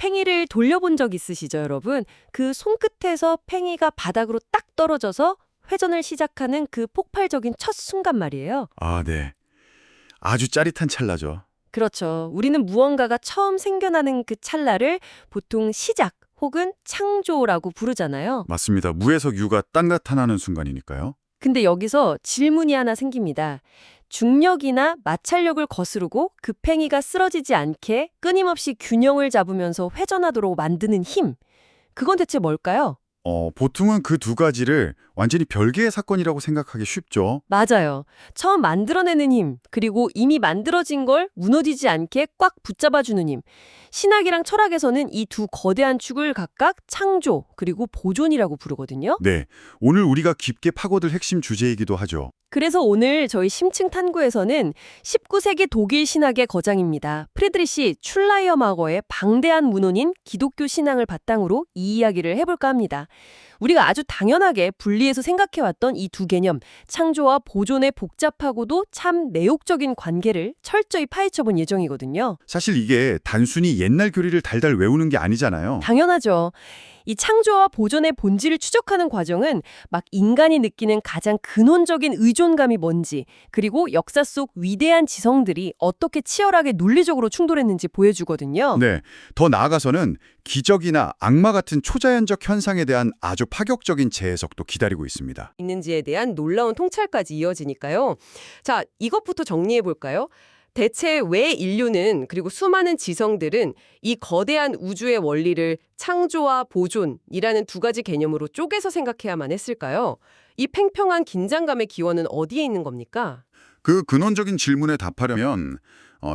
팽이를 돌려본 적 있으시죠, 여러분? 그 손끝에서 팽이가 바닥으로 딱 떨어져서 회전을 시작하는 그 폭발적인 첫 순간 말이에요. 아, 네. 아주 짜릿한 찰나죠. 그렇죠. 우리는 무언가가 처음 생겨나는 그 찰나를 보통 시작 혹은 창조라고 부르잖아요. 맞습니다. 무에서 유가 딱 나타나는 순간이니까요. 근데 여기서 질문이 하나 생깁니다. 중력이나 마찰력을 거스르고 그 팽이가 쓰러지지 않게 끊임없이 균형을 잡으면서 회전하도록 만드는 힘. 그건 대체 뭘까요? 보통은 그 두 가지를 완전히 별개의 사건이라고 생각하기 쉽죠. 맞아요. 처음 만들어내는 힘, 그리고 이미 만들어진 걸 무너지지 않게 꽉 붙잡아주는 힘. 신학이랑 철학에서는 이 두 거대한 축을 각각 창조, 그리고 보존이라고 부르거든요. 네, 오늘 우리가 깊게 파고들 핵심 주제이기도 하죠. 그래서 오늘 저희 심층 탐구에서는 19세기 독일 신학의 거장입니다. 프리드리시 슐라이어마거의 방대한 문헌인 기독교 신앙을 바탕으로 이 이야기를 해볼까 합니다. 우리가 아주 당연하게 분리해서 생각해왔던 이 두 개념, 창조와 보존의 복잡하고도 참 매혹적인 관계를 철저히 파헤쳐본 예정이거든요. 사실 이게 단순히 옛날 교리를 달달 외우는 게 아니잖아요. 당연하죠. 이 창조와 보존의 본질을 추적하는 과정은 막 인간이 느끼는 가장 근원적인 의존감이 뭔지, 그리고 역사 속 위대한 지성들이 어떻게 치열하게 논리적으로 충돌했는지 보여주거든요. 네, 더 나아가서는 기적이나 악마 같은 초자연적 현상에 대한 아주 파격적인 재해석도 기다리고 있습니다. 있는지에 대한 놀라운 통찰까지 이어지니까요. 자, 이것부터 정리해 볼까요? 대체 왜 인류는 그리고 수많은 지성들은 이 거대한 우주의 원리를 창조와 보존이라는 두 가지 개념으로 쪼개서 생각해야만 했을까요? 이 팽팽한 긴장감의 기원은 어디에 있는 겁니까? 그 근원적인 질문에 답하려면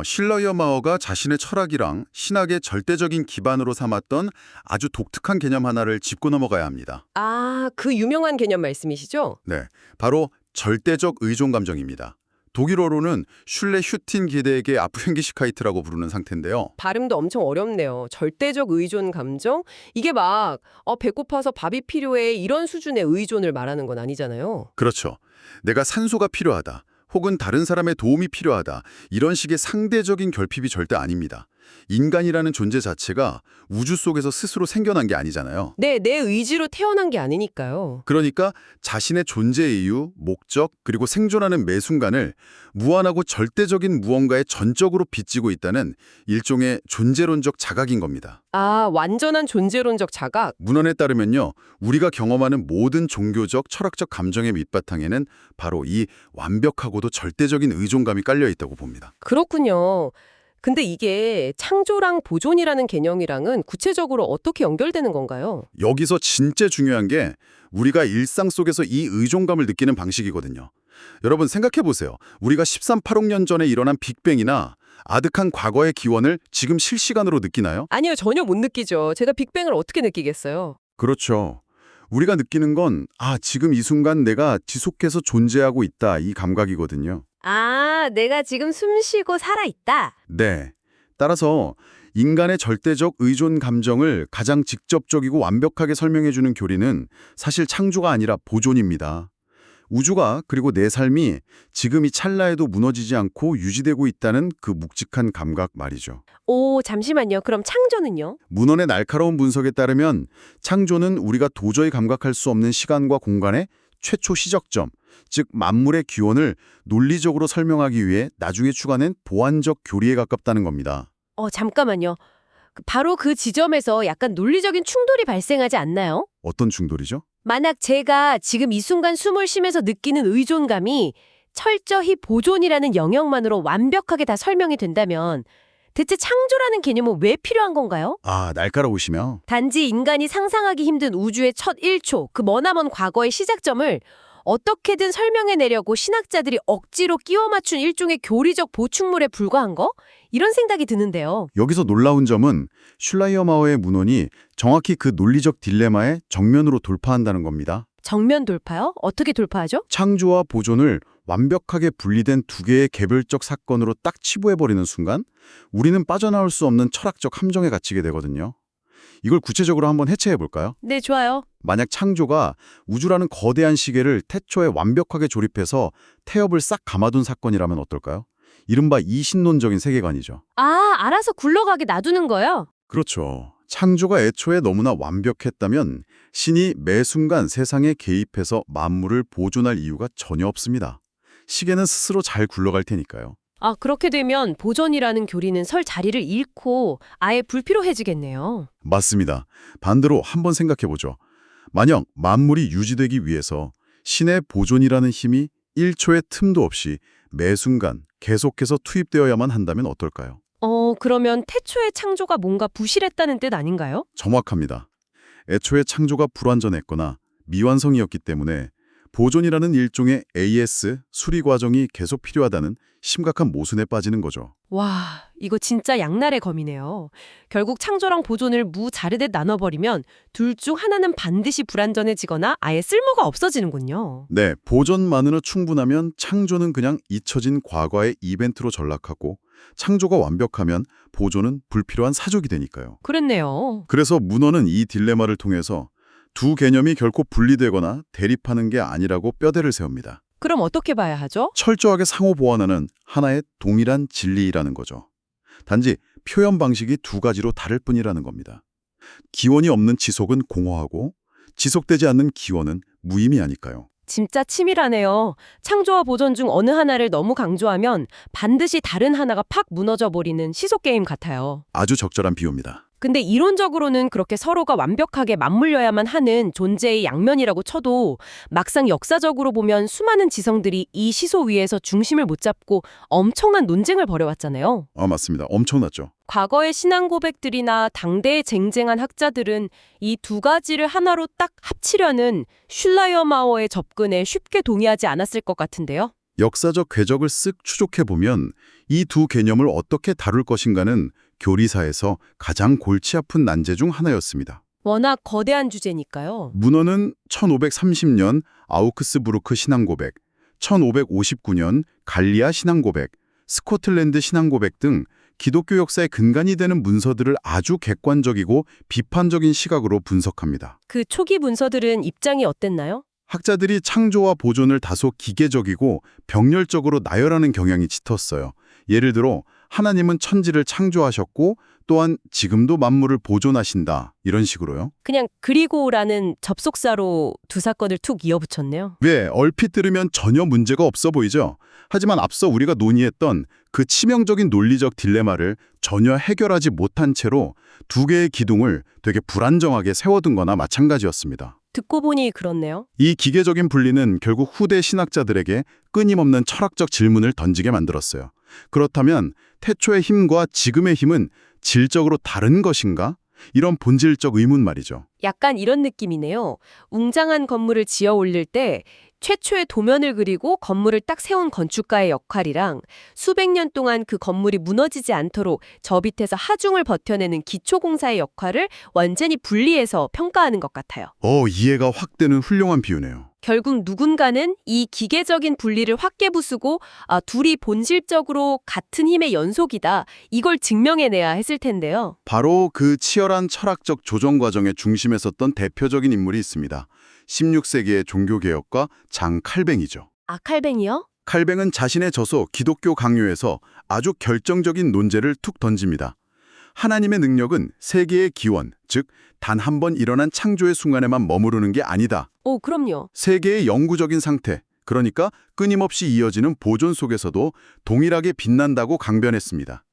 실러이어마어가 자신의 철학이랑 신학의 절대적인 기반으로 삼았던 아주 독특한 개념 하나를 짚고 넘어가야 합니다. 아, 그 유명한 개념 말씀이시죠? 네, 바로 절대적 의존 감정입니다. 독일어로는 슐레 슈틴 기대에게 아프행기시카이트라고 부르는 상태인데요. 발음도 엄청 어렵네요. 절대적 의존 감정? 이게 막 배고파서 밥이 필요해 이런 수준의 의존을 말하는 건 아니잖아요. 그렇죠. 내가 산소가 필요하다. 혹은 다른 사람의 도움이 필요하다. 이런 식의 상대적인 결핍이 절대 아닙니다. 인간이라는 존재 자체가 우주 속에서 스스로 생겨난 게 아니잖아요. 네, 내 의지로 태어난 게 아니니까요. 그러니까 자신의 존재 이유, 목적, 그리고 생존하는 매 순간을 무한하고 절대적인 무언가에 전적으로 빚지고 있다는 일종의 존재론적 자각인 겁니다. 아, 완전한 존재론적 자각? 문헌에 따르면요, 우리가 경험하는 모든 종교적, 철학적 감정의 밑바탕에는 바로 이 완벽하고도 절대적인 의존감이 깔려 있다고 봅니다. 그렇군요. 근데 이게 창조랑 보존이라는 개념이랑은 구체적으로 어떻게 연결되는 건가요? 여기서 진짜 중요한 게 우리가 일상 속에서 이 의존감을 느끼는 방식이거든요. 여러분 생각해 보세요. 우리가 13,8억 년 전에 일어난 빅뱅이나 아득한 과거의 기원을 지금 실시간으로 느끼나요? 아니요, 전혀 못 느끼죠. 제가 빅뱅을 어떻게 느끼겠어요? 그렇죠. 우리가 느끼는 건 지금 이 순간 내가 지속해서 존재하고 있다 이 감각이거든요. 아, 내가 지금 숨 쉬고 살아있다. 네. 따라서 인간의 절대적 의존 감정을 가장 직접적이고 완벽하게 설명해주는 교리는 사실 창조가 아니라 보존입니다. 우주가 그리고 내 삶이 지금 이 찰나에도 무너지지 않고 유지되고 있다는 그 묵직한 감각 말이죠. 오, 잠시만요. 그럼 창조는요? 문헌의 날카로운 분석에 따르면 창조는 우리가 도저히 감각할 수 없는 시간과 공간의 최초 시적점, 즉 만물의 기원을 논리적으로 설명하기 위해 나중에 추가된 보완적 교리에 가깝다는 겁니다. 잠깐만요. 바로 그 지점에서 약간 논리적인 충돌이 발생하지 않나요? 어떤 충돌이죠? 만약 제가 지금 이 순간 숨을 쉬면서 느끼는 의존감이 철저히 보존이라는 영역만으로 완벽하게 다 설명이 된다면 대체 창조라는 개념은 왜 필요한 건가요? 날카로우시며. 단지 인간이 상상하기 힘든 우주의 첫 1초, 그 머나먼 과거의 시작점을 어떻게든 설명해내려고 신학자들이 억지로 끼워 맞춘 일종의 교리적 보충물에 불과한 거? 이런 생각이 드는데요. 여기서 놀라운 점은 슐라이어마어의 문헌이 정확히 그 논리적 딜레마에 정면으로 돌파한다는 겁니다. 정면 돌파요? 어떻게 돌파하죠? 창조와 보존을 완벽하게 분리된 두 개의 개별적 사건으로 딱 치부해버리는 순간 우리는 빠져나올 수 없는 철학적 함정에 갇히게 되거든요. 이걸 구체적으로 한번 해체해볼까요? 네, 좋아요. 만약 창조가 우주라는 거대한 시계를 태초에 완벽하게 조립해서 태엽을 싹 감아둔 사건이라면 어떨까요? 이른바 이신론적인 세계관이죠. 아, 알아서 굴러가게 놔두는 거요? 그렇죠. 창조가 애초에 너무나 완벽했다면 신이 매 순간 세상에 개입해서 만물을 보존할 이유가 전혀 없습니다. 시계는 스스로 잘 굴러갈 테니까요. 아, 그렇게 되면 보존이라는 교리는 설 자리를 잃고 아예 불필요해지겠네요. 맞습니다. 반대로 한번 생각해보죠. 만약 만물이 유지되기 위해서 신의 보존이라는 힘이 1초의 틈도 없이 매 순간 계속해서 투입되어야만 한다면 어떨까요? 그러면 태초의 창조가 뭔가 부실했다는 뜻 아닌가요? 정확합니다. 애초에 창조가 불완전했거나 미완성이었기 때문에 보존이라는 일종의 AS, 수리 과정이 계속 필요하다는 심각한 모순에 빠지는 거죠. 와, 이거 진짜 양날의 검이네요. 결국 창조랑 보존을 무자르듯 나눠버리면 둘 중 하나는 반드시 불완전해지거나 아예 쓸모가 없어지는군요. 네, 보존만으로 충분하면 창조는 그냥 잊혀진 과거의 이벤트로 전락하고 창조가 완벽하면 보존은 불필요한 사족이 되니까요. 그랬네요. 그래서 문헌은 이 딜레마를 통해서 두 개념이 결코 분리되거나 대립하는 게 아니라고 뼈대를 세웁니다. 그럼 어떻게 봐야 하죠? 철저하게 상호 보완하는 하나의 동일한 진리라는 거죠. 단지 표현 방식이 두 가지로 다를 뿐이라는 겁니다. 기원이 없는 지속은 공허하고 지속되지 않는 기원은 무의미하니까요. 진짜 치밀하네요. 창조와 보존 중 어느 하나를 너무 강조하면 반드시 다른 하나가 팍 무너져 버리는 시속 게임 같아요. 아주 적절한 비유입니다. 근데 이론적으로는 그렇게 서로가 완벽하게 맞물려야만 하는 존재의 양면이라고 쳐도 막상 역사적으로 보면 수많은 지성들이 이 시소 위에서 중심을 못 잡고 엄청난 논쟁을 벌여왔잖아요. 맞습니다. 엄청났죠. 과거의 신앙 고백들이나 당대에 쟁쟁한 학자들은 이 두 가지를 하나로 딱 합치려는 슐라이어마워의 접근에 쉽게 동의하지 않았을 것 같은데요. 역사적 궤적을 쓱 추적해보면 이 두 개념을 어떻게 다룰 것인가는 교리사에서 가장 골치 아픈 난제 중 하나였습니다. 워낙 거대한 주제니까요. 문헌은 1530년 아우크스부르크 신앙고백, 1559년 갈리아 신앙고백, 스코틀랜드 신앙고백 등 기독교 역사의 근간이 되는 문서들을 아주 객관적이고 비판적인 시각으로 분석합니다. 그 초기 문서들은 입장이 어땠나요? 학자들이 창조와 보존을 다소 기계적이고 병렬적으로 나열하는 경향이 짙었어요. 예를 들어 하나님은 천지를 창조하셨고 또한 지금도 만물을 보존하신다 이런 식으로요. 그냥 그리고라는 접속사로 두 사건을 툭 이어붙였네요. 왜 얼핏 들으면 전혀 문제가 없어 보이죠? 하지만 앞서 우리가 논의했던 그 치명적인 논리적 딜레마를 전혀 해결하지 못한 채로 두 개의 기둥을 되게 불안정하게 세워둔 거나 마찬가지였습니다. 듣고 보니 그렇네요. 이 기계적인 분리는 결국 후대 신학자들에게 끊임없는 철학적 질문을 던지게 만들었어요. 그렇다면 태초의 힘과 지금의 힘은 질적으로 다른 것인가? 이런 본질적 의문 말이죠. 약간 이런 느낌이네요. 웅장한 건물을 지어 올릴 때 최초의 도면을 그리고 건물을 딱 세운 건축가의 역할이랑 수백 년 동안 그 건물이 무너지지 않도록 저 밑에서 하중을 버텨내는 기초공사의 역할을 완전히 분리해서 평가하는 것 같아요. 이해가 확 되는 훌륭한 비유네요. 결국 누군가는 이 기계적인 분리를 확 깨부수고 둘이 본질적으로 같은 힘의 연속이다. 이걸 증명해내야 했을 텐데요. 바로 그 치열한 철학적 조정 과정의 중심에 섰던 대표적인 인물이 있습니다. 16세기의 종교개혁가 장 칼뱅이죠. 칼뱅이요? 칼뱅은 자신의 저서 기독교 강요에서 아주 결정적인 논제를 툭 던집니다. 하나님의 능력은 세계의 기원, 즉 단 한 번 일어난 창조의 순간에만 머무르는 게 아니다. 그럼요. 세계의 영구적인 상태, 그러니까 끊임없이 이어지는 보존 속에서도 동일하게 빛난다고 강변했습니다.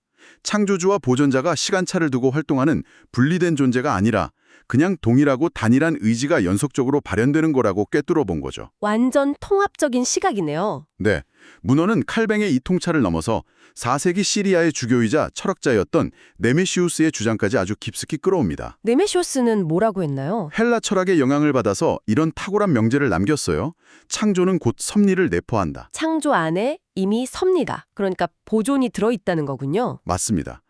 창조주와 보존자가 시간차를 두고 활동하는 분리된 존재가 아니라 그냥 동일하고 단일한 의지가 연속적으로 발현되는 거라고 꿰뚫어 본 거죠. 완전 통합적인 시각이네요. 네, 문헌은 칼뱅의 이 통찰을 넘어서 4세기 시리아의 주교이자 철학자였던 네메시우스의 주장까지 아주 깊숙이 끌어옵니다. 네메시우스는 뭐라고 했나요? 헬라 철학의 영향을 받아서 이런 탁월한 명제를 남겼어요. 창조는 곧 섭리를 내포한다. 창조 안에 이미 섭니다. 그러니까 보존이 들어있다는 거군요. 맞습니다.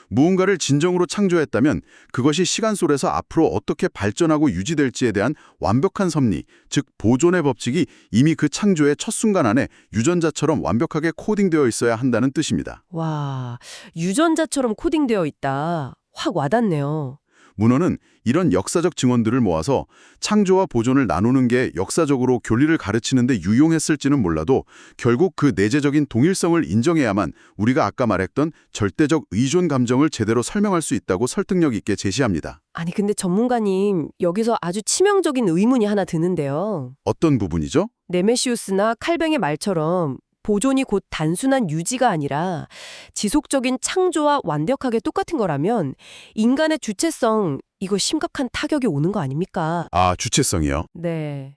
무언가를 진정으로 창조했다면 그것이 시간 속에서 앞으로 어떻게 발전하고 유지될지에 대한 완벽한 섭리, 즉 보존의 법칙이 이미 그 창조의 첫 순간 안에 유전자처럼 완벽하게 코딩되어 있어야 한다는 뜻입니다. 와, 유전자처럼 코딩되어 있다. 확 와닿네요. 문헌은 이런 역사적 증언들을 모아서 창조와 보존을 나누는 게 역사적으로 교리를 가르치는데 유용했을지는 몰라도 결국 그 내재적인 동일성을 인정해야만 우리가 아까 말했던 절대적 의존 감정을 제대로 설명할 수 있다고 설득력 있게 제시합니다. 아니 근데 전문가님, 여기서 아주 치명적인 의문이 하나 드는데요. 어떤 부분이죠? 네메시우스나 칼뱅의 말처럼 보존이 곧 단순한 유지가 아니라 지속적인 창조와 완벽하게 똑같은 거라면 인간의 주체성, 이거 심각한 타격이 오는 거 아닙니까? 아, 주체성이요? 네.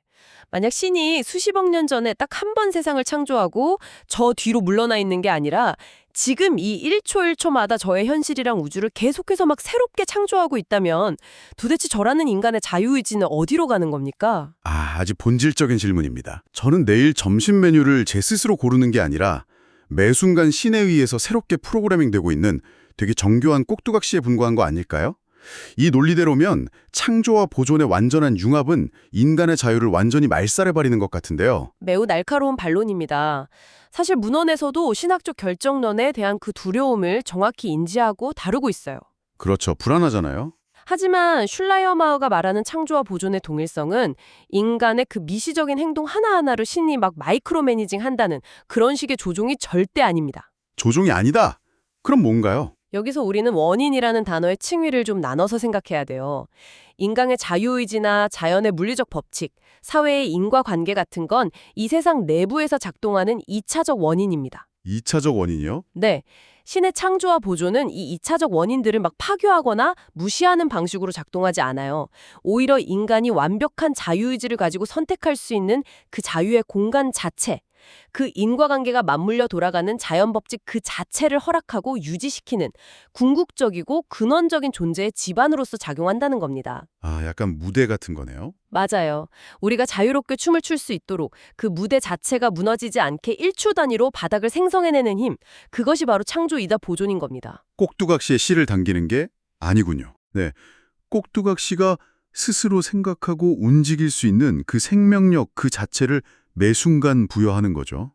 만약 신이 수십억 년 전에 딱 한 번 세상을 창조하고 저 뒤로 물러나 있는 게 아니라 지금 이 1초 1초마다 저의 현실이랑 우주를 계속해서 막 새롭게 창조하고 있다면 도대체 저라는 인간의 자유의지는 어디로 가는 겁니까? 아주 본질적인 질문입니다. 저는 내일 점심 메뉴를 제 스스로 고르는 게 아니라 매 순간 신에 의해서 새롭게 프로그래밍 되고 있는 되게 정교한 꼭두각시에 분과한 거 아닐까요? 이 논리대로면 창조와 보존의 완전한 융합은 인간의 자유를 완전히 말살해버리는 것 같은데요. 매우 날카로운 반론입니다. 사실 문헌에서도 신학적 결정론에 대한 그 두려움을 정확히 인지하고 다루고 있어요. 그렇죠. 불안하잖아요. 하지만 슐라이어마우가 말하는 창조와 보존의 동일성은 인간의 그 미시적인 행동 하나하나를 신이 막 마이크로 매니징 한다는 그런 식의 조종이 절대 아닙니다. 조종이 아니다. 그럼 뭔가요? 여기서 우리는 원인이라는 단어의 층위를 좀 나눠서 생각해야 돼요. 인간의 자유의지나 자연의 물리적 법칙, 사회의 인과관계 같은 건 이 세상 내부에서 작동하는 2차적 원인입니다. 2차적 원인이요? 네. 신의 창조와 보존은 이 2차적 원인들을 막 파괴하거나 무시하는 방식으로 작동하지 않아요. 오히려 인간이 완벽한 자유의지를 가지고 선택할 수 있는 그 자유의 공간 자체, 그 인과관계가 맞물려 돌아가는 자연법칙 그 자체를 허락하고 유지시키는 궁극적이고 근원적인 존재의 지반으로서 작용한다는 겁니다. 아, 약간 무대 같은 거네요. 맞아요. 우리가 자유롭게 춤을 출 수 있도록 그 무대 자체가 무너지지 않게 1초 단위로 바닥을 생성해내는 힘, 그것이 바로 창조이다 보존인 겁니다. 꼭두각시에 씨를 당기는 게 아니군요. 네, 꼭두각시가 스스로 생각하고 움직일 수 있는 그 생명력 그 자체를 매 순간 부여하는 거죠.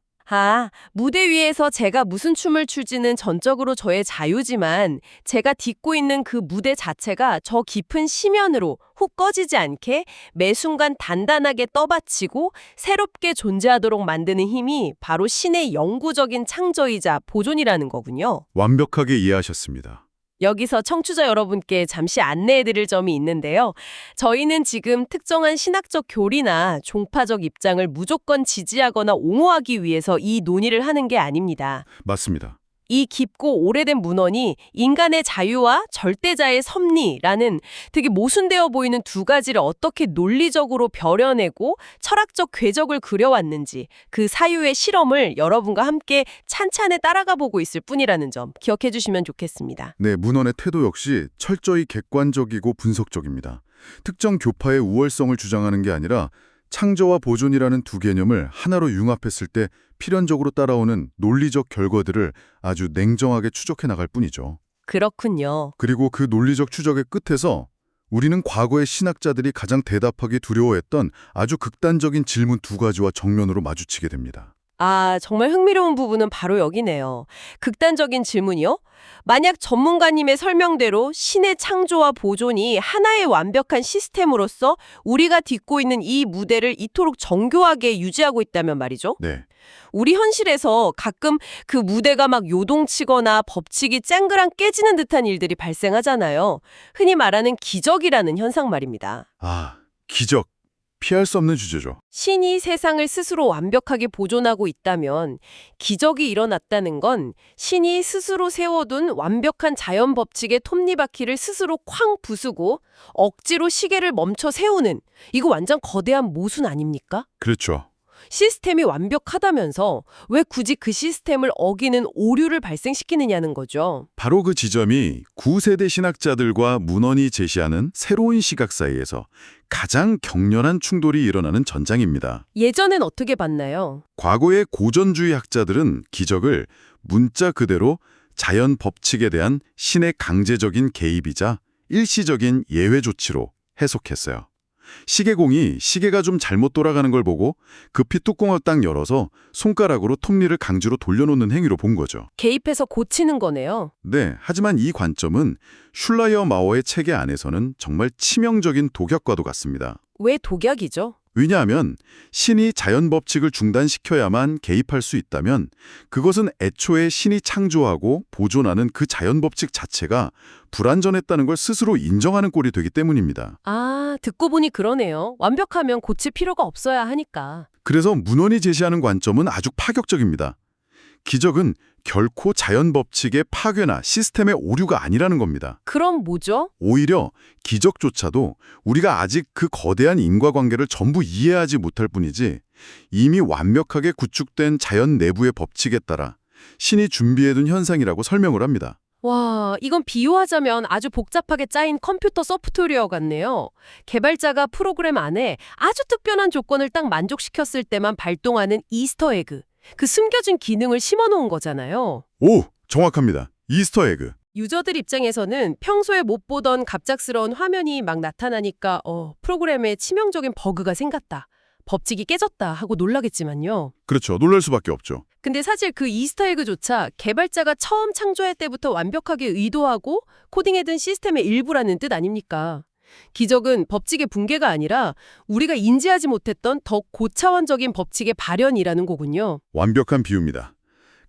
무대 위에서 제가 무슨 춤을 출지는 전적으로 저의 자유지만 제가 딛고 있는 그 무대 자체가 저 깊은 심연으로 훅 꺼지지 않게 매 순간 단단하게 떠받치고 새롭게 존재하도록 만드는 힘이 바로 신의 영구적인 창조이자 보존이라는 거군요. 완벽하게 이해하셨습니다. 여기서 청취자 여러분께 잠시 안내해드릴 점이 있는데요. 저희는 지금 특정한 신학적 교리나 종파적 입장을 무조건 지지하거나 옹호하기 위해서 이 논의를 하는 게 아닙니다. 맞습니다. 이 깊고 오래된 문헌이 인간의 자유와 절대자의 섭리라는 되게 모순되어 보이는 두 가지를 어떻게 논리적으로 벼려내고 철학적 궤적을 그려왔는지 그 사유의 실험을 여러분과 함께 찬찬히 따라가 보고 있을 뿐이라는 점 기억해 주시면 좋겠습니다. 네, 문헌의 태도 역시 철저히 객관적이고 분석적입니다. 특정 교파의 우월성을 주장하는 게 아니라 창조와 보존이라는 두 개념을 하나로 융합했을 때 필연적으로 따라오는 논리적 결과들을 아주 냉정하게 추적해 나갈 뿐이죠. 그렇군요. 그리고 그 논리적 추적의 끝에서 우리는 과거의 신학자들이 가장 대답하기 두려워했던 아주 극단적인 질문 두 가지와 정면으로 마주치게 됩니다. 정말 흥미로운 부분은 바로 여기네요. 극단적인 질문이요? 만약 전문가님의 설명대로 신의 창조와 보존이 하나의 완벽한 시스템으로서 우리가 딛고 있는 이 무대를 이토록 정교하게 유지하고 있다면 말이죠. 네, 우리 현실에서 가끔 그 무대가 막 요동치거나 법칙이 쨍그랑 깨지는 듯한 일들이 발생하잖아요. 흔히 말하는 기적이라는 현상 말입니다. 기적. 피할 수 없는 주제죠. 신이 세상을 스스로 완벽하게 보존하고 있다면 기적이 일어났다는 건 신이 스스로 세워둔 완벽한 자연 법칙의 톱니바퀴를 스스로 쾅 부수고 억지로 시계를 멈춰 세우는 이거 완전 거대한 모순 아닙니까? 그렇죠. 시스템이 완벽하다면서 왜 굳이 그 시스템을 어기는 오류를 발생시키느냐는 거죠. 바로 그 지점이 구세대 신학자들과 문헌이 제시하는 새로운 시각 사이에서 가장 격렬한 충돌이 일어나는 전장입니다. 예전엔 어떻게 봤나요? 과거의 고전주의 학자들은 기적을 문자 그대로 자연 법칙에 대한 신의 강제적인 개입이자 일시적인 예외 조치로 해석했어요. 시계공이 시계가 좀 잘못 돌아가는 걸 보고 급히 뚜껑을 딱 열어서 손가락으로 톱니를 강제로 돌려놓는 행위로 본 거죠. 개입해서 고치는 거네요. 네, 하지만 이 관점은 슐라이어 마오의 체계 안에서는 정말 치명적인 독약과도 같습니다. 왜 독약이죠? 왜냐하면 신이 자연 법칙을 중단시켜야만 개입할 수 있다면 그것은 애초에 신이 창조하고 보존하는 그 자연 법칙 자체가 불완전했다는 걸 스스로 인정하는 꼴이 되기 때문입니다. 아, 듣고 보니 그러네요. 완벽하면 고칠 필요가 없어야 하니까. 그래서 문헌이 제시하는 관점은 아주 파격적입니다. 기적은 결코 자연 법칙의 파괴나 시스템의 오류가 아니라는 겁니다. 그럼 뭐죠? 오히려 기적조차도 우리가 아직 그 거대한 인과관계를 전부 이해하지 못할 뿐이지 이미 완벽하게 구축된 자연 내부의 법칙에 따라 신이 준비해둔 현상이라고 설명을 합니다. 와, 이건 비유하자면 아주 복잡하게 짜인 컴퓨터 소프트웨어 같네요. 개발자가 프로그램 안에 아주 특별한 조건을 딱 만족시켰을 때만 발동하는 이스터 에그. 그 숨겨진 기능을 심어놓은 거잖아요. 오! 정확합니다. 이스터 에그. 유저들 입장에서는 평소에 못 보던 갑작스러운 화면이 막 나타나니까 프로그램에 치명적인 버그가 생겼다. 법칙이 깨졌다 하고 놀라겠지만요. 그렇죠. 놀랄 수밖에 없죠. 근데 사실 그 이스터에그조차 개발자가 처음 창조할 때부터 완벽하게 의도하고 코딩해둔 시스템의 일부라는 뜻 아닙니까? 기적은 법칙의 붕괴가 아니라 우리가 인지하지 못했던 더 고차원적인 법칙의 발현이라는 거군요. 완벽한 비유입니다.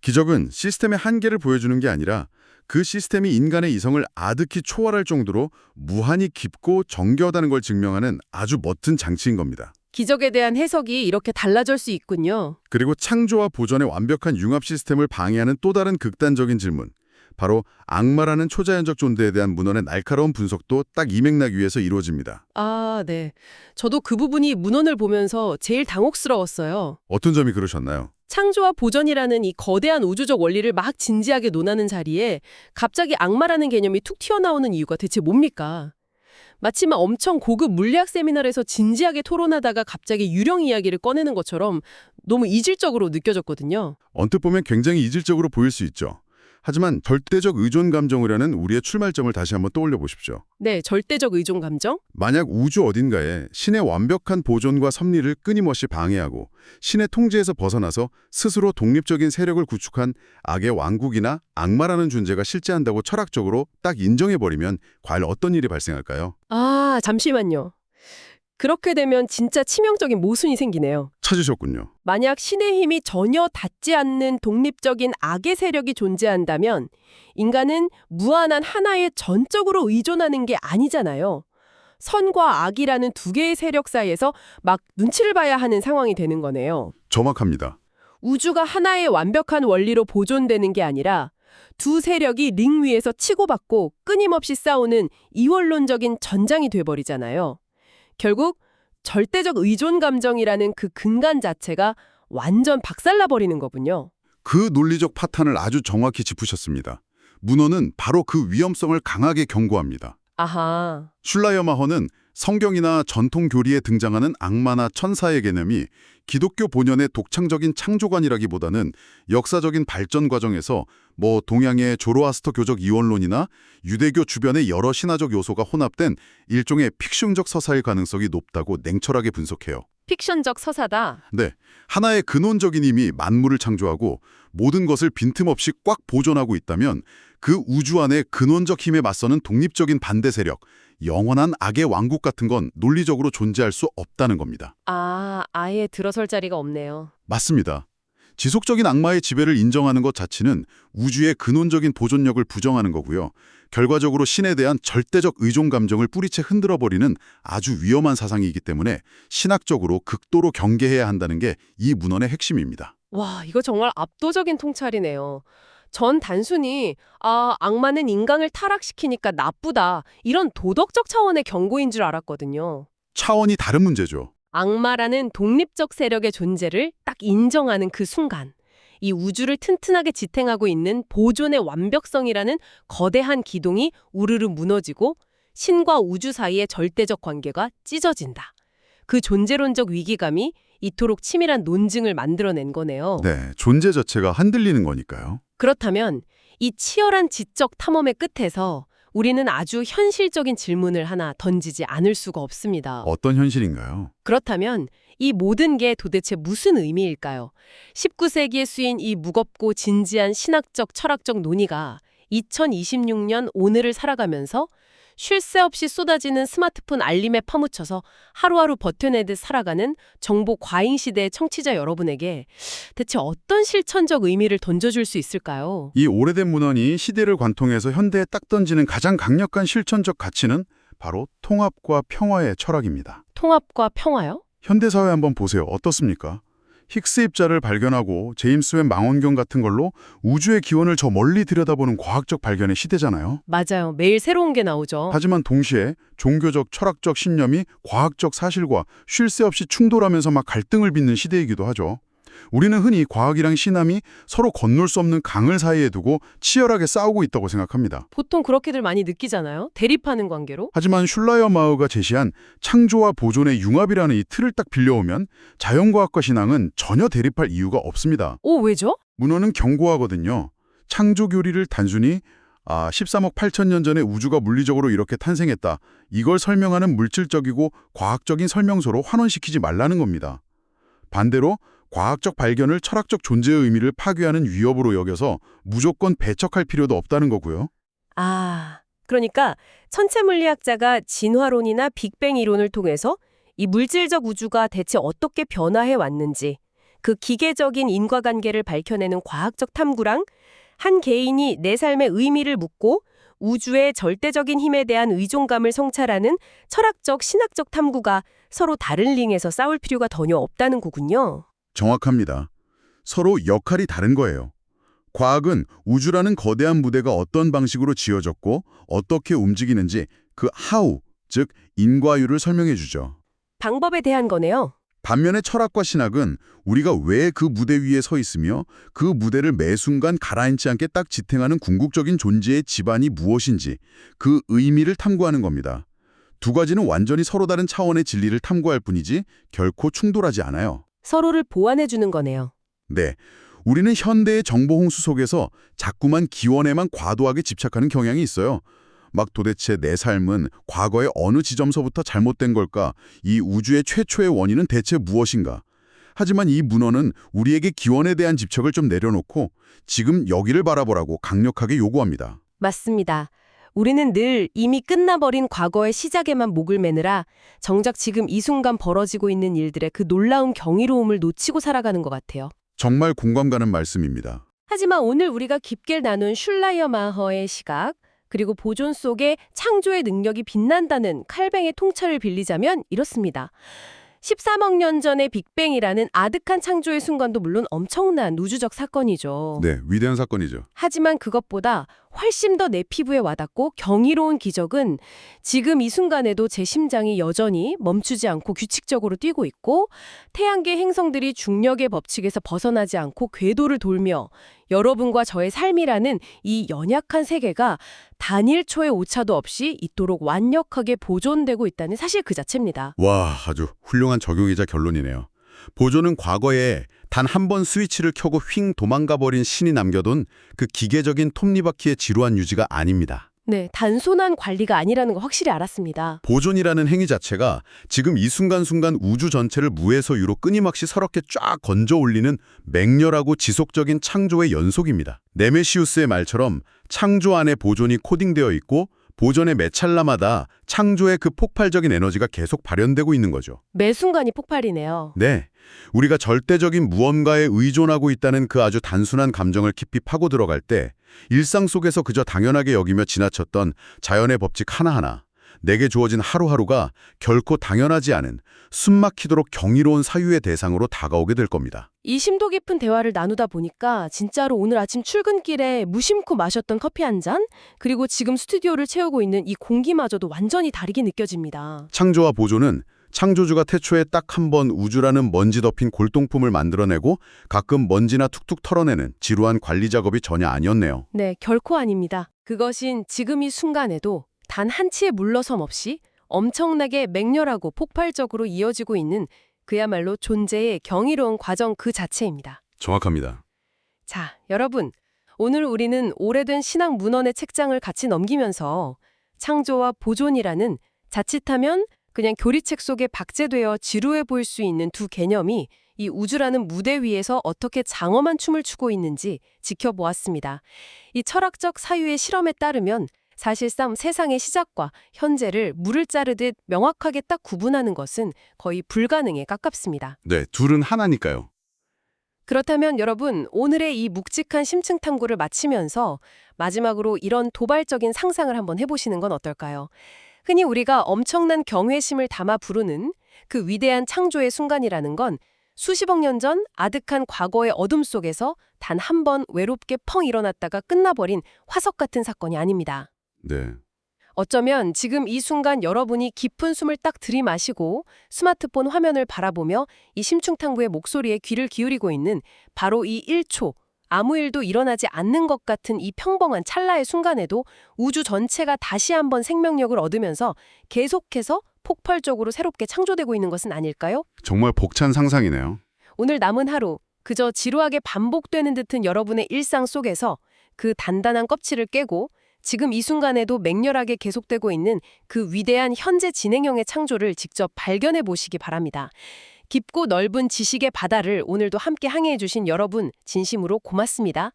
기적은 시스템의 한계를 보여주는 게 아니라 그 시스템이 인간의 이성을 아득히 초월할 정도로 무한히 깊고 정교하다는 걸 증명하는 아주 멋진 장치인 겁니다. 기적에 대한 해석이 이렇게 달라질 수 있군요. 그리고 창조와 보존의 완벽한 융합 시스템을 방해하는 또 다른 극단적인 질문. 바로 악마라는 초자연적 존재에 대한 문헌의 날카로운 분석도 딱 이 맥락 위에서 이루어집니다. 아, 네. 저도 그 부분이 문헌을 보면서 제일 당혹스러웠어요. 어떤 점이 그러셨나요? 창조와 보존이라는 이 거대한 우주적 원리를 막 진지하게 논하는 자리에 갑자기 악마라는 개념이 툭 튀어나오는 이유가 대체 뭡니까? 마치 막 엄청 고급 물리학 세미나에서 진지하게 토론하다가 갑자기 유령 이야기를 꺼내는 것처럼 너무 이질적으로 느껴졌거든요. 언뜻 보면 굉장히 이질적으로 보일 수 있죠. 하지만 절대적 의존 감정이라는 우리의 출발점을 다시 한번 떠올려 보십시오. 네, 절대적 의존 감정? 만약 우주 어딘가에 신의 완벽한 보존과 섭리를 끊임없이 방해하고 신의 통제에서 벗어나서 스스로 독립적인 세력을 구축한 악의 왕국이나 악마라는 존재가 실제한다고 철학적으로 딱 인정해버리면 과연 어떤 일이 발생할까요? 아, 잠시만요. 그렇게 되면 진짜 치명적인 모순이 생기네요. 찾으셨군요. 만약 신의 힘이 전혀 닿지 않는 독립적인 악의 세력이 존재한다면 인간은 무한한 하나에 전적으로 의존하는 게 아니잖아요. 선과 악이라는 두 개의 세력 사이에서 막 눈치를 봐야 하는 상황이 되는 거네요. 정확합니다. 우주가 하나의 완벽한 원리로 보존되는 게 아니라 두 세력이 링 위에서 치고받고 끊임없이 싸우는 이원론적인 전장이 돼버리잖아요. 결국 절대적 의존 감정이라는 그 근간 자체가 완전 박살나버리는 거군요. 그 논리적 파탄을 아주 정확히 짚으셨습니다. 문헌은 바로 그 위험성을 강하게 경고합니다. 아하. 슐라이어 마허는 성경이나 전통 교리에 등장하는 악마나 천사의 개념이 기독교 본연의 독창적인 창조관이라기보다는 역사적인 발전 과정에서 동양의 조로아스터 교적 이원론이나 유대교 주변의 여러 신화적 요소가 혼합된 일종의 픽션적 서사일 가능성이 높다고 냉철하게 분석해요. 픽션적 서사다. 네, 하나의 근원적인 힘이 만물을 창조하고 모든 것을 빈틈없이 꽉 보존하고 있다면 그 우주 안에 근원적 힘에 맞서는 독립적인 반대 세력, 영원한 악의 왕국 같은 건 논리적으로 존재할 수 없다는 겁니다. 아, 아예 들어설 자리가 없네요. 맞습니다. 지속적인 악마의 지배를 인정하는 것 자체는 우주의 근원적인 보존력을 부정하는 거고요. 결과적으로 신에 대한 절대적 의존 감정을 뿌리채 흔들어버리는 아주 위험한 사상이기 때문에 신학적으로 극도로 경계해야 한다는 게 이 문헌의 핵심입니다. 와, 이거 정말 압도적인 통찰이네요. 전 단순히 악마는 인간을 타락시키니까 나쁘다 이런 도덕적 차원의 경고인 줄 알았거든요. 차원이 다른 문제죠. 악마라는 독립적 세력의 존재를 딱 인정하는 그 순간 이 우주를 튼튼하게 지탱하고 있는 보존의 완벽성이라는 거대한 기둥이 우르르 무너지고 신과 우주 사이의 절대적 관계가 찢어진다. 그 존재론적 위기감이 이토록 치밀한 논증을 만들어낸 거네요. 네, 존재 자체가 흔들리는 거니까요. 그렇다면 이 치열한 지적 탐험의 끝에서 우리는 아주 현실적인 질문을 하나 던지지 않을 수가 없습니다. 어떤 현실인가요? 그렇다면 이 모든 게 도대체 무슨 의미일까요? 19세기에 쓰인 이 무겁고 진지한 신학적, 철학적 논의가 2026년 오늘을 살아가면서 쉴 새 없이 쏟아지는 스마트폰 알림에 파묻혀서 하루하루 버텨내듯 살아가는 정보 과잉 시대의 청취자 여러분에게 대체 어떤 실천적 의미를 던져줄 수 있을까요? 이 오래된 문헌이 시대를 관통해서 현대에 딱 던지는 가장 강력한 실천적 가치는 바로 통합과 평화의 철학입니다. 통합과 평화요? 현대사회 한번 보세요. 어떻습니까? 힉스 입자를 발견하고 제임스 웹 망원경 같은 걸로 우주의 기원을 저 멀리 들여다보는 과학적 발견의 시대잖아요. 맞아요. 매일 새로운 게 나오죠. 하지만 동시에 종교적, 철학적 신념이 과학적 사실과 쉴 새 없이 충돌하면서 막 갈등을 빚는 시대이기도 하죠. 우리는 흔히 과학이랑 신함이 서로 건널 수 없는 강을 사이에 두고 치열하게 싸우고 있다고 생각합니다. 보통 그렇게들 많이 느끼잖아요. 대립하는 관계로. 하지만 슐라이어마흐가 제시한 창조와 보존의 융합이라는 이 틀을 딱 빌려오면 자연과학과 신앙은 전혀 대립할 이유가 없습니다. 오, 왜죠? 문헌은 경고하거든요. 창조 교리를 단순히 13억 8천 년 전에 우주가 물리적으로 이렇게 탄생했다. 이걸 설명하는 물질적이고 과학적인 설명서로 환원시키지 말라는 겁니다. 반대로 과학적 발견을 철학적 존재의 의미를 파괴하는 위협으로 여겨서 무조건 배척할 필요도 없다는 거고요. 그러니까 천체 물리학자가 진화론이나 빅뱅 이론을 통해서 이 물질적 우주가 대체 어떻게 변화해 왔는지 그 기계적인 인과관계를 밝혀내는 과학적 탐구랑 한 개인이 내 삶의 의미를 묻고 우주의 절대적인 힘에 대한 의존감을 성찰하는 철학적, 신학적 탐구가 서로 다른 링에서 싸울 필요가 전혀 없다는 거군요. 정확합니다. 서로 역할이 다른 거예요. 과학은 우주라는 거대한 무대가 어떤 방식으로 지어졌고 어떻게 움직이는지 그 how, 즉 인과율을 설명해 주죠. 방법에 대한 거네요. 반면에 철학과 신학은 우리가 왜 그 무대 위에 서 있으며 그 무대를 매 순간 가라앉지 않게 딱 지탱하는 궁극적인 존재의 기반이 무엇인지 그 의미를 탐구하는 겁니다. 두 가지는 완전히 서로 다른 차원의 진리를 탐구할 뿐이지 결코 충돌하지 않아요. 서로를 보완해주는 거네요. 네, 우리는 현대의 정보 홍수 속에서 자꾸만 기원에만 과도하게 집착하는 경향이 있어요. 막 도대체 내 삶은 과거의 어느 지점서부터 잘못된 걸까? 이 우주의 최초의 원인은 대체 무엇인가? 하지만 이 문헌은 우리에게 기원에 대한 집착을 좀 내려놓고 지금 여기를 바라보라고 강력하게 요구합니다. 맞습니다. 우리는 늘 이미 끝나버린 과거의 시작에만 목을 매느라 정작 지금 이 순간 벌어지고 있는 일들의 그 놀라운 경이로움을 놓치고 살아가는 것 같아요. 정말 공감 가는 말씀입니다. 하지만 오늘 우리가 깊게 나눈 슐라이어마허의 시각, 그리고 보존 속에 창조의 능력이 빛난다는 칼뱅의 통찰을 빌리자면 이렇습니다. 13억 년 전의 빅뱅이라는 아득한 창조의 순간도 물론 엄청난 우주적 사건이죠. 네, 위대한 사건이죠. 하지만 그것보다 훨씬 더 내 피부에 와닿고 경이로운 기적은 지금 이 순간에도 제 심장이 여전히 멈추지 않고 규칙적으로 뛰고 있고 태양계 행성들이 중력의 법칙에서 벗어나지 않고 궤도를 돌며 여러분과 저의 삶이라는 이 연약한 세계가 단일초의 오차도 없이 있도록 완벽하게 보존되고 있다는 사실 그 자체입니다. 와, 아주 훌륭한 적용이자 결론이네요. 보존은 과거에 단 한 번 스위치를 켜고 휙 도망가버린 신이 남겨둔 그 기계적인 톱니바퀴의 지루한 유지가 아닙니다. 네, 단순한 관리가 아니라는 거 확실히 알았습니다. 보존이라는 행위 자체가 지금 이 순간순간 우주 전체를 무에서 유로 끊임없이 서럽게 쫙 건져 올리는 맹렬하고 지속적인 창조의 연속입니다. 네메시우스의 말처럼 창조 안에 보존이 코딩되어 있고 보존의 매 찰나마다 창조의 그 폭발적인 에너지가 계속 발현되고 있는 거죠. 매 순간이 폭발이네요. 네, 우리가 절대적인 무언가에 의존하고 있다는 그 아주 단순한 감정을 깊이 파고 들어갈 때 일상 속에서 그저 당연하게 여기며 지나쳤던 자연의 법칙 하나하나, 내게 주어진 하루하루가 결코 당연하지 않은 숨막히도록 경이로운 사유의 대상으로 다가오게 될 겁니다. 이 심도 깊은 대화를 나누다 보니까 진짜로 오늘 아침 출근길에 무심코 마셨던 커피 한 잔, 그리고 지금 스튜디오를 채우고 있는 이 공기마저도 완전히 다르게 느껴집니다. 창조와 보존은 창조주가 태초에 딱 한 번 우주라는 먼지 덮인 골동품을 만들어내고 가끔 먼지나 툭툭 털어내는 지루한 관리 작업이 전혀 아니었네요. 네, 결코 아닙니다. 그것인 지금 이 순간에도 단 한 치의 물러섬 없이 엄청나게 맹렬하고 폭발적으로 이어지고 있는 그야말로 존재의 경이로운 과정 그 자체입니다. 정확합니다. 자, 여러분. 오늘 우리는 오래된 신학 문헌의 책장을 같이 넘기면서 창조와 보존이라는 자칫하면 그냥 교리책 속에 박제되어 지루해 보일 수 있는 두 개념이 이 우주라는 무대 위에서 어떻게 장엄한 춤을 추고 있는지 지켜보았습니다. 이 철학적 사유의 실험에 따르면 사실상 세상의 시작과 현재를 물을 자르듯 명확하게 딱 구분하는 것은 거의 불가능에 가깝습니다. 네, 둘은 하나니까요. 그렇다면 여러분, 오늘의 이 묵직한 심층 탐구를 마치면서 마지막으로 이런 도발적인 상상을 한번 해보시는 건 어떨까요? 흔히 우리가 엄청난 경외심을 담아 부르는 그 위대한 창조의 순간이라는 건 수십억 년 전 아득한 과거의 어둠 속에서 단 한 번 외롭게 펑 일어났다가 끝나버린 화석 같은 사건이 아닙니다. 네. 어쩌면 지금 이 순간 여러분이 깊은 숨을 딱 들이마시고 스마트폰 화면을 바라보며 이 심층탐구의 목소리에 귀를 기울이고 있는 바로 이 1초, 아무 일도 일어나지 않는 것 같은 이 평범한 찰나의 순간에도 우주 전체가 다시 한번 생명력을 얻으면서 계속해서 폭발적으로 새롭게 창조되고 있는 것은 아닐까요? 정말 벅찬 상상이네요. 오늘 남은 하루, 그저 지루하게 반복되는 듯한 여러분의 일상 속에서 그 단단한 껍질을 깨고 지금 이 순간에도 맹렬하게 계속되고 있는 그 위대한 현재 진행형의 창조를 직접 발견해 보시기 바랍니다. 깊고 넓은 지식의 바다를 오늘도 함께 항해해 주신 여러분 진심으로 고맙습니다.